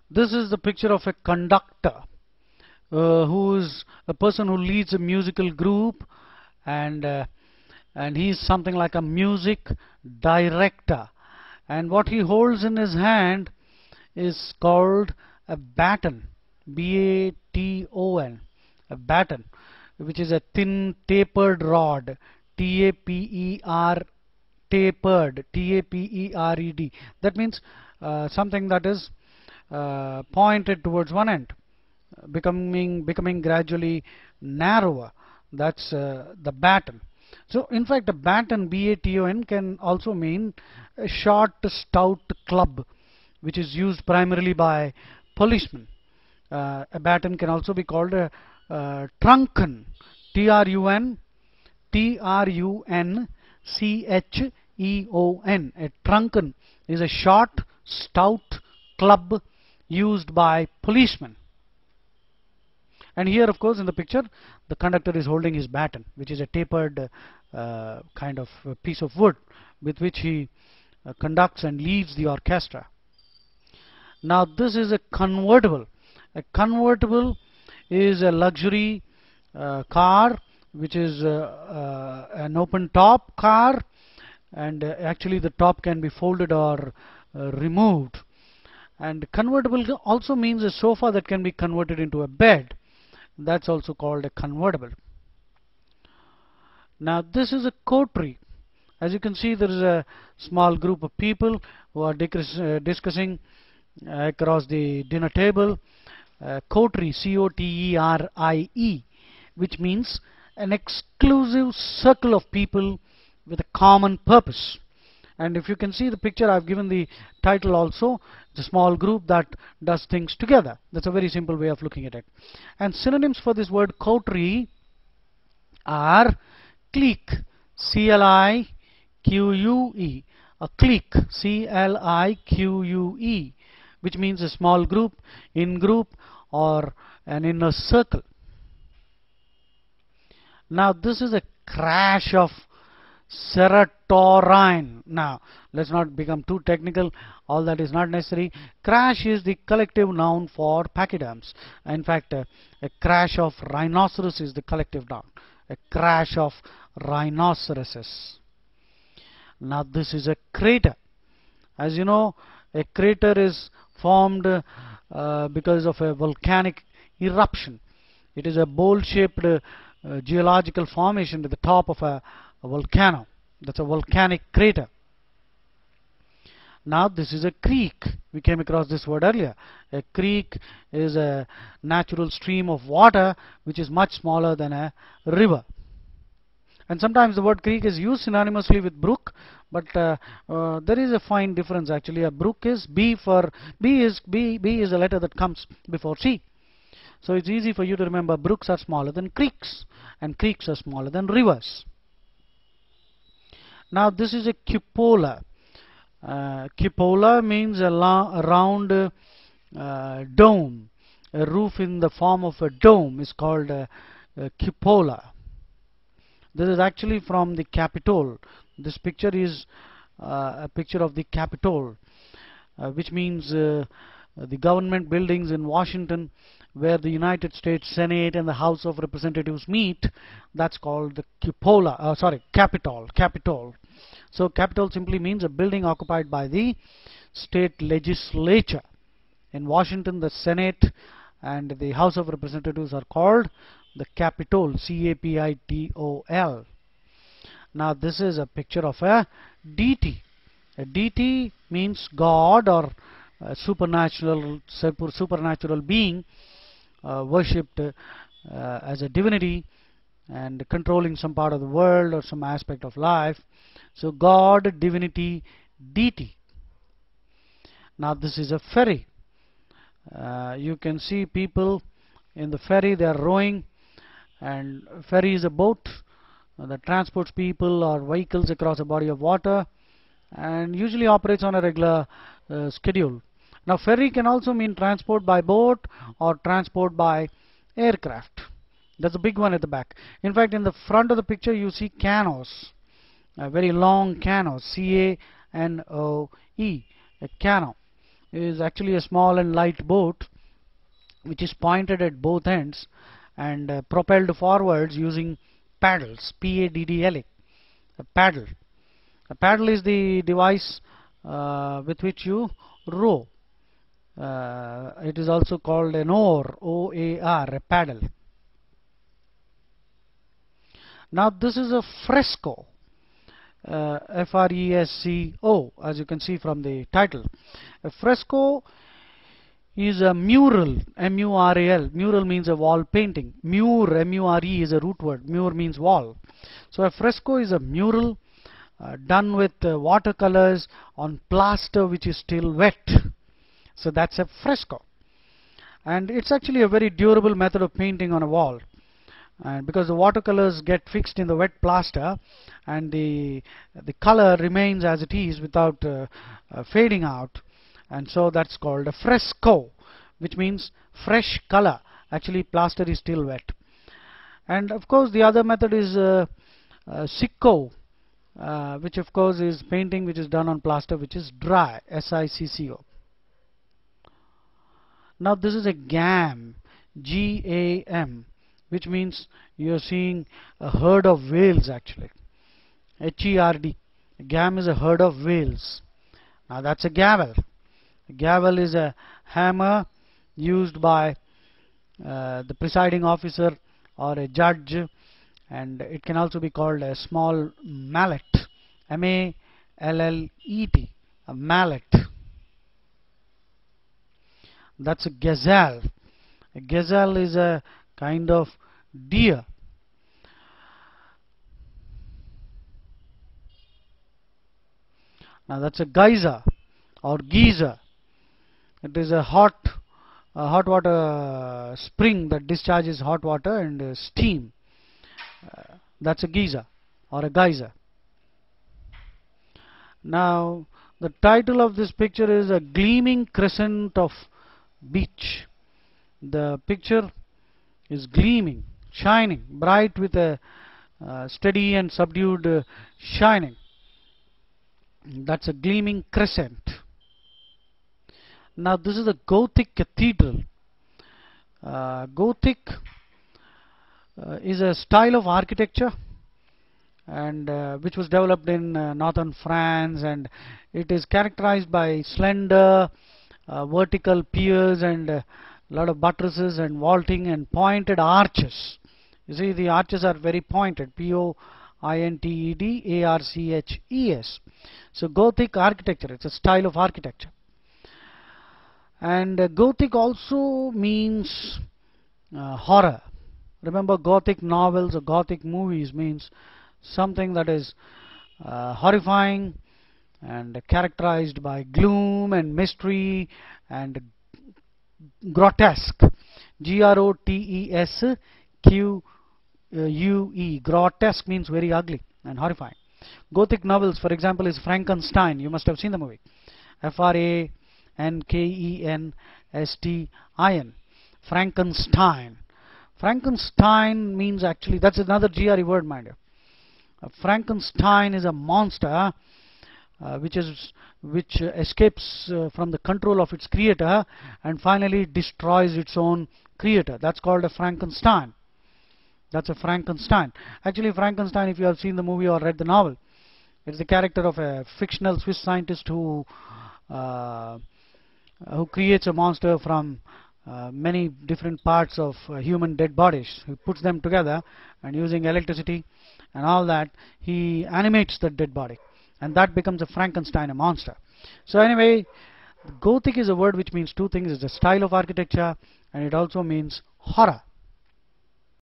This is the picture of a conductor, who is a person who leads a musical group, and he is something like a music director, and what he holds in his hand is called a baton, B-A-T-O-N, a baton, which is a thin tapered rod, T-A-P-E-R, tapered, T-A-P-E-R-E-D. That means something that is pointed towards one end, becoming gradually narrower. That's the baton. So in fact, a baton, B-A-T-O-N, can also mean a short, stout club, which is used primarily by policemen. A baton can also be called a truncheon, T-R-U-N, T-R-U-N-C-H-E-O-N. A truncheon is a short, stout club used by policemen. And here, of course, in the picture, the conductor is holding his baton, which is a tapered kind of piece of wood with which he conducts and leads the orchestra. Now, this is a convertible. A convertible is a luxury car, which is an open top car, and actually the top can be folded or removed. And convertible also means a sofa that can be converted into a bed. That's also called a convertible. Now this is a coterie. As you can see, there is a small group of people who are discussing across the dinner table. Coterie, C-O-T-E-R-I-E, which means an exclusive circle of people with a common purpose. And if you can see the picture, I've given the title also. It's a small group that does things together. That's a very simple way of looking at it. And synonyms for this word coterie are clique, C-L-I-Q-U-E, a clique, C-L-I-Q-U-E, which means a small group, in-group, or an inner circle. Now this is a crash of serotonin. Now let's not become too technical. All that is not necessary. Crash is the collective noun for pachyderms. In fact, a crash of rhinoceros is the collective noun. A crash of rhinoceroses. Now this is a crater. As you know, a crater is formed because of a volcanic eruption. It is a bowl-shaped geological formation at the top of a volcano. That's a volcanic crater. Now this is a creek. We came across this word earlier. A creek is a natural stream of water which is much smaller than a river. And sometimes the word creek is used synonymously with brook, but there is a fine difference actually. A brook is B is a letter that comes before C. So it's easy for you to remember brooks are smaller than creeks, and creeks are smaller than rivers. Now this is a cupola. Cupola means a round dome. A roof in the form of a dome is called a cupola. This is actually from the Capitol. This picture is a picture of the Capitol, which means the government buildings in Washington, where the United States Senate and the House of Representatives meet. That's called the cupola. Capitol. Capitol. So Capitol simply means a building occupied by the state legislature. In Washington, the Senate and the House of Representatives are called the Capitol, C-A-P-I-T-O-L. Now this is a picture of a deity. A deity means God or a supernatural being worshipped as a divinity and controlling some part of the world or some aspect of life. So God, divinity, deity. Now this is a ferry. You can see people in the ferry. They are rowing, and ferry is a boat that transports people or vehicles across a body of water and usually operates on a regular schedule. Now ferry can also mean transport by boat or transport by aircraft. That's a big one at the back. In fact, in the front of the picture you see canoes, very long canoes, C-A-N-O-E, a canoe. is actually a small and light boat which is pointed at both ends and propelled forwards using paddles. P-A-D-D-L-A. A paddle. A paddle is the device with which you row. It is also called an oar, O-A-R, a paddle. Now this is a fresco, F-R-E-S-C-O, as you can see from the title. A fresco is a mural, M-U-R-A-L. Mural means a wall painting. Mure, M-U-R-E, is a root word. Mure means wall. So a fresco is a mural done with watercolors on plaster which is still wet. So that's a fresco. And it's actually a very durable method of painting on a wall. And because the watercolors get fixed in the wet plaster and the color remains as it is without fading out, and so that's called a fresco, which means fresh color. Actually plaster is still wet. And of course the other method is sicco, which of course is painting which is done on plaster which is dry, S-I-C-C-O. Now this is a gam, G-A-M, which means you're seeing a herd of whales actually, H-E-R-D. A gam is a herd of whales. Now that's a gavel. A gavel is a hammer used by the presiding officer or a judge, and it can also be called a small mallet, M-A-L-L-E-T, a mallet. That's a gazelle. A gazelle is a kind of deer. Now that's a geyser or geyser. It is a hot water spring that discharges hot water and steam. That's a geyser or a geyser. Now the title of this picture is a gleaming crescent of beach. The picture is gleaming, shining, bright with a steady and subdued shining. That's a gleaming crescent. Now this is a Gothic cathedral. Gothic is a style of architecture and which was developed in northern France, and it is characterized by slender vertical piers and a lot of buttresses and vaulting and pointed arches. You see the arches are very pointed, P-O-I-N-T-E-D-A-R-C-H-E-S. So Gothic architecture, it's a style of architecture. And Gothic also means horror. Remember, Gothic novels or Gothic movies means something that is horrifying and characterized by gloom and mystery and grotesque. G-R-O-T-E-S-Q-U-E. Grotesque means very ugly and horrifying. Gothic novels, for example, is Frankenstein. You must have seen the movie. F-R-A-N-K-E-N-S-T-I-N. Frankenstein. Frankenstein means actually, that's another GRE word, mind you. Frankenstein is a monster which escapes from the control of its creator and finally destroys its own creator. That's called a Frankenstein. That's a Frankenstein. Actually, Frankenstein, if you have seen the movie or read the novel, it's the character of a fictional Swiss scientist who creates a monster from many different parts of human dead bodies. He puts them together and using electricity and all that, he animates the dead body, and that becomes a Frankenstein, a monster. So anyway, Gothic is a word which means two things. It's a style of architecture and it also means horror.